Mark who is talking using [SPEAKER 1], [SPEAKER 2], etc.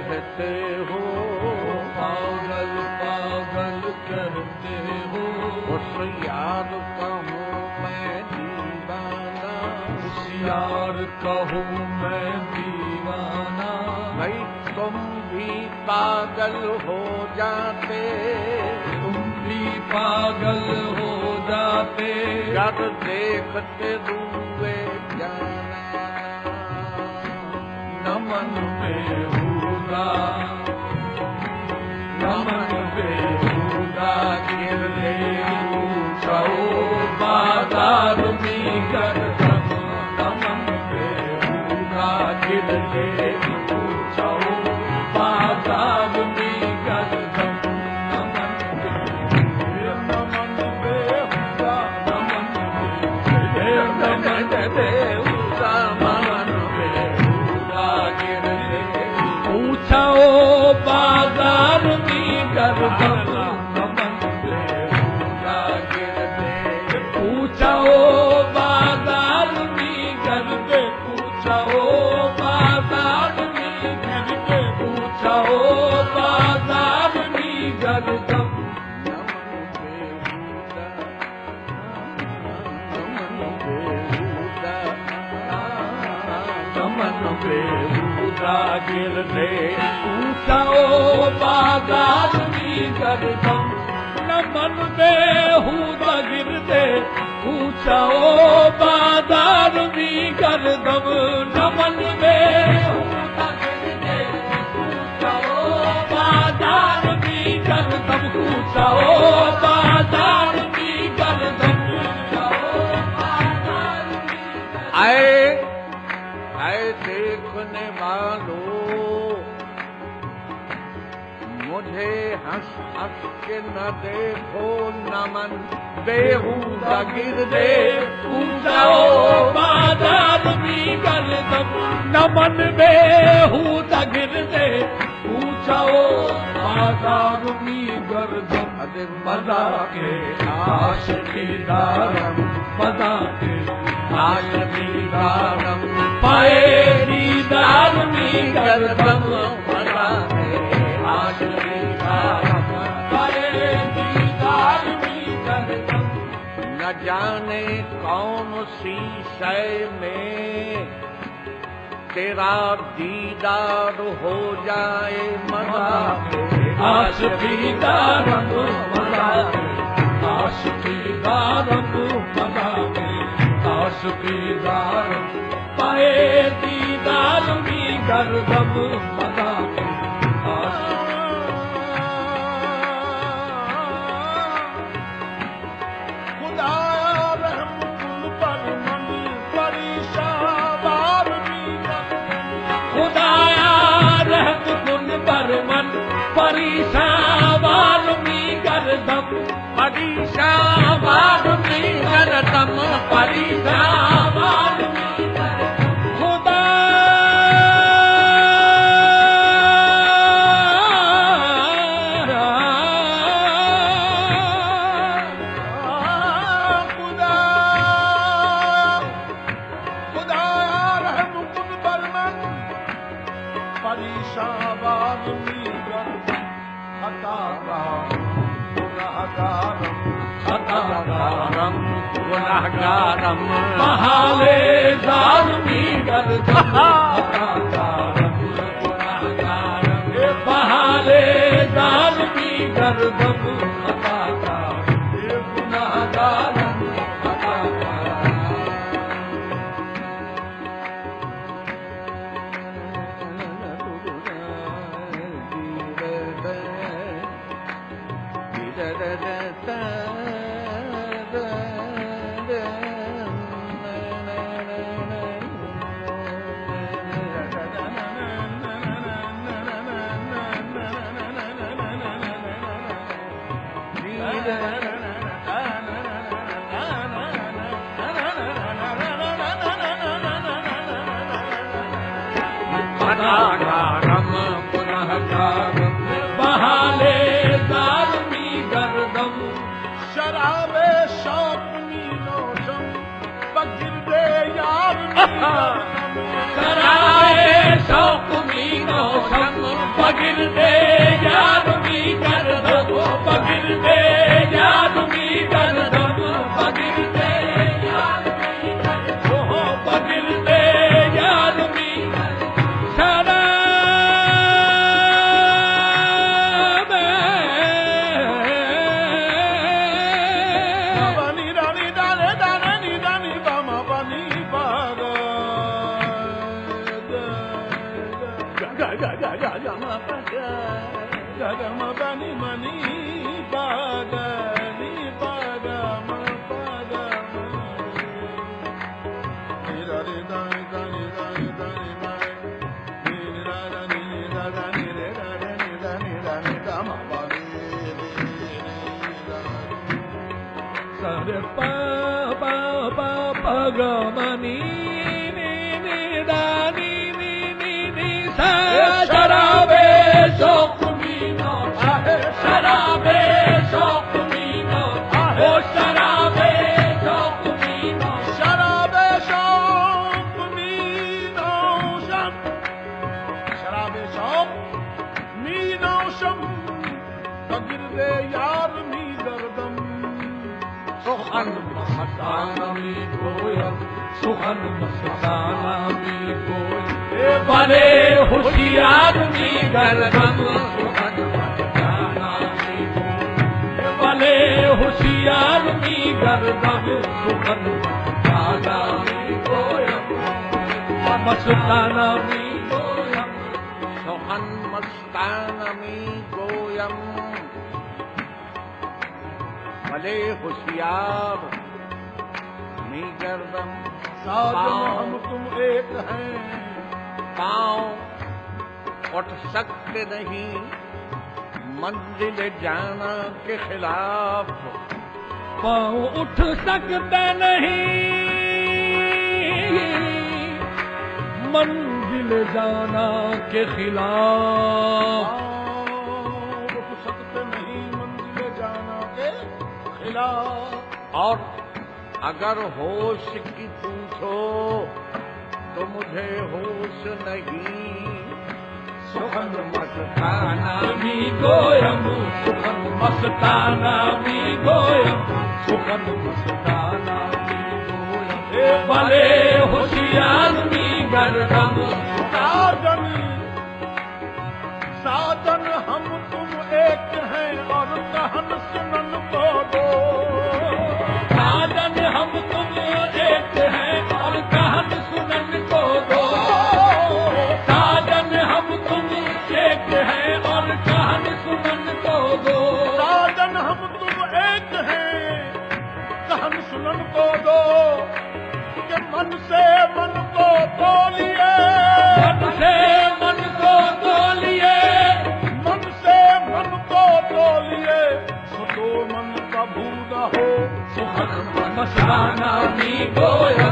[SPEAKER 1] कहते हो,
[SPEAKER 2] पागल पागल कहते हो,
[SPEAKER 1] होशियार कहूँ मैं दीवाना,
[SPEAKER 2] होशियार कहूँ मैं दीवाना।
[SPEAKER 1] भाई तुम भी पागल हो जाते,
[SPEAKER 2] तुम भी पागल हो जाते,
[SPEAKER 1] जब देखते हुए जाना। नमन
[SPEAKER 2] बेहुदा, नमन बेहुदा गिरने पूछो बाजार में गर्दन। नमन बेहुदा गिरने पूछो बाजार में गर्दन। नमन बेहुदा, नमन बेहुदा, नमन बेहुदा गिरने पूछो बाजार में गर्दन। नमन बेहुदा गिरने पूछो बाजार में गर्दन। पूछो बाजार में गर्दन। पूछो बाजार में गर्दन। नमन बेहुदा गिरने पूछो बाजार में गर्दन। नमन बेहुदा गिरने पूछो बाजार में गर्दन। नमन बेहुदा गिरने पूछो बाजार में गर्दन। पूछो बाजार में गर्दन।
[SPEAKER 1] आए देखने वालों, मुझे हंस हंस के न देखो, नमन बेहुदा गिरने
[SPEAKER 2] पूछो बाजार में गर्दन। नमन बेहुदा गिरने पूछो बाजार में गर्दन।
[SPEAKER 1] अरे
[SPEAKER 2] मजा के आशिकी दारम, मजा के आशिकी दारम, पाए दीदार में गर्दन। मजा के आशिकी दारम, पाए दीदार में गर्दन।
[SPEAKER 1] न जाने कौन सी शय में तेरा दीदार हो जाए, मजा
[SPEAKER 2] आशिकी दारम, मजा के आशिकी दारम, मजा के आशिकी दारम, पाए दीदार में गर्दन। मजा के परीशावार में गर्दन।
[SPEAKER 1] परीशावार में गर्दन,
[SPEAKER 2] परीशावार में गर्दन। खुदा खुदा रहम कुन बरमन, परीशावार में गर्दन।
[SPEAKER 1] हताकारम गुनहगारम,
[SPEAKER 2] बहाले जालमी गर्दन। हताकारम गुनहगारम, बहाले जालमी गर्दन। हताकारम गुनहगारम,
[SPEAKER 1] हताकारम गुनहगारम,
[SPEAKER 2] बहाले जालमी गर्दन। शराबे शौक मी नोशम, बगिरदे यार मी गर्दन। शराबे शौक मी नौशम बगिरदे यारमी गर्दम बगिरदे यारमी गर्दम बगिरदे यारमी गर्दम बगिरदे यारमी शराब
[SPEAKER 3] बनी रानी दाने दाने नी दानी बामा बनी बागा गगम बनी मनी बागा नी बागा म बागा नी रे दानी दानी दानी दानी नी रा नी रा नी रे रा नी दानी दामा बनी
[SPEAKER 2] सरे पा पा पा पगमनी नी नी दानी नी नी नी सा शराबे शौक मीनो शराबे शौक मीनो ओ शराबे शौक मीनो
[SPEAKER 3] शराबे शौक मीनो शम शराबे शौक मीनो शम बगिरदे यार मी गर्दम
[SPEAKER 1] सुखन
[SPEAKER 2] मस्तानमी गोयम सुखन मस्तानमी गोयम भले होशियार मी गर्दम सुखन मस्तानमी गोयम भले होशियार मी गर्दम सुखन मस्तानमी गोयम मस्तानमी गोयम
[SPEAKER 1] सुखन मस्तानमी गोयम भले होशियार मी गर्दम
[SPEAKER 3] साजन हम तुम एक हैं
[SPEAKER 1] पाँव उठ सकते नहीं मंजिल जाना के खिलाफ
[SPEAKER 2] पाँव उठ सकते नहीं मंजिल जाना के खिलाफ
[SPEAKER 3] उठ सकते नहीं मंजिल जाना के खिलाफ
[SPEAKER 1] और अगर होश की पूछो तो मुझे होश नहीं सुखन मस्ताना
[SPEAKER 2] मी गोयम सुखन मस्ताना मी गोयम सुखन मस्ताना मी गोयम भले होशियार मी गर्दम
[SPEAKER 3] साजन साजन हम तुम एक हैं और कहन सुनन को दो
[SPEAKER 2] साजन हम तुम एक हैं और कहन सुनन को दो साजन हम तुम एक हैं और कहन सुनन को दो
[SPEAKER 3] साजन हम तुम एक हैं कहन सुनन को दो कि मन से मन को तोलिए
[SPEAKER 2] मन से मन को तोलिए
[SPEAKER 3] मन से मन को तोलिए सो तो मन का भूल हो
[SPEAKER 2] सुखन मस्ताना मी गोयम